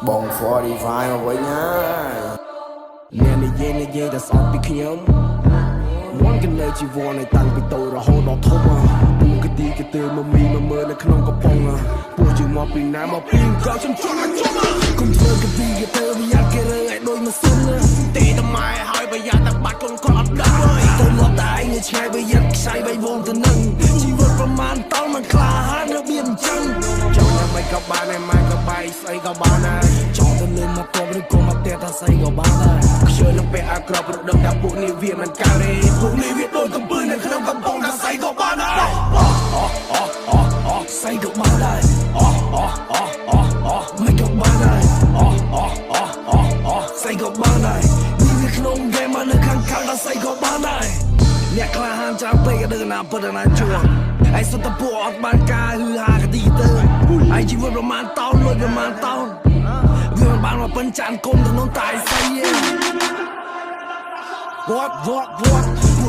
បង45មកវិញហើយអ្នកនិយាយតែស្អប់ពីខ្ញុំមុនគណេជីវ័នឲ្យតាំងពីតូចរហូតដល់ធំពួកកទីកទើមកមីមកមើលនៅក្នុងកំប៉ុងពួកជិះមកពីណាមកពីក៏ខ្ញុំជុំគុំធ្វើកទីកទើវាយ៉ាគេរើឲ្យដូចម៉ាស៊ីនទេតែម៉ែហើយបើយ៉ាតែបាត់ខ្លួនគាត់អត់ដឹងទៅមកតែឯងឆ្ងាយបើយ៉ាខ្សែបីវងទៅនឹងជីវិតប្រមាណតោមិនខ្លាហានរបៀបអញ្ចឹងចង់តែមិនក៏បានឯម៉ែក៏បាយស្អីក៏បានដែរចង់ទៅលើមកតបឬក៏មកតែថាស្អីក៏បានដែរខ្ញុំនឹងពេលអាក្រប់រត់ដឹងថាពួកនេះវាមិនកើតទេពួកនេះវាដូចកំពើនៅក្នុងកំពង់ថាស្អីក៏បានដែរស្អីក៏បានដែរមិនក៏បានដែរស្អីក៏បានដែរនេះវាក្នុងហ្គេមនៅខាងខាងថាស្អីក៏បានដែរអ្នកក្លាហានចាំពេកក៏ដឹងណាពិតណាជួឯសុទ្ធតែពួកអត់បានការហឺហាកទីទៅឯជីវិតប្រមាណតោនលុយប្រមាណតោនវាមិនបានមកពិនចានគុំទៅនោះតែស្អីវត្តពួក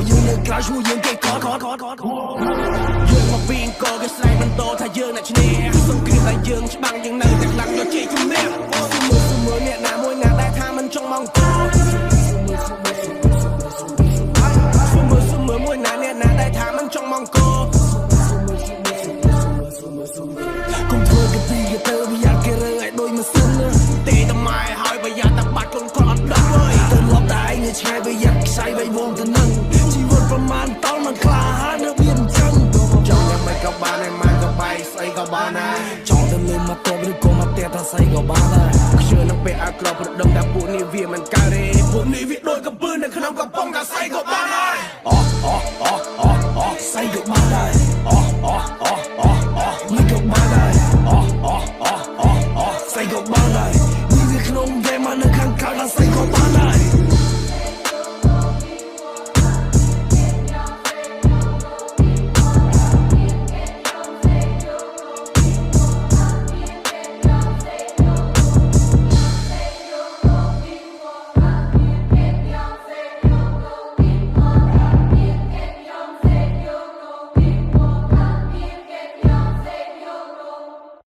យើងនៅក្រៅឈ្មោះយើងគេកត់យើងមកពីអង្គរគេស្រែកបន្តថាយើងអ្នកឈ្នះសង្គ្រាមតែយើងច្បាំងយើងនៅតែខ្លាំងដូចជាជំនះមើលអ្នកណាមួយណាដែលថាមិនចង់មកអង្គរមើលមួយណាអ្នកណាដែលថាមិនចង់មកអង្គរគុំធ្វើកទីកទើវាយ៉ាគេរើឲ្យដូចម៉ាស៊ីនទេតែម៉ែហើយបើយ៉ាតែបាត់ខ្លួនគាត់អត់ដឹងទៅលប់តែឯងឆ្ងាយបើយ៉ាខ្សែបីវងទៅនឹងជីវិតប្រមាណតោមិនខ្លាហានរបៀបអញ្ចឹងចង់យ៉ាងម៉េចក៏បានឯម៉ែក៏បាយស្អីក៏បានដែរចង់ទៅលើមកតបឬក៏មកតែថាស្អីក៏បានដែរខ្ញុំនឹងពេលអាក្រប់រត់ដឹងថាពួកនេះវាមិនកើតទេពួកនេះវាដូចកំពើនៅក្នុងកំប៉ុងថាស្អីក៏បានដែរស្អីក៏បានដែរមិនក៏បានដែរស្អីក៏បានដែរនេះវាក្នុងហ្គេមនៅខាងក្រៅថាស្អីក៏បាន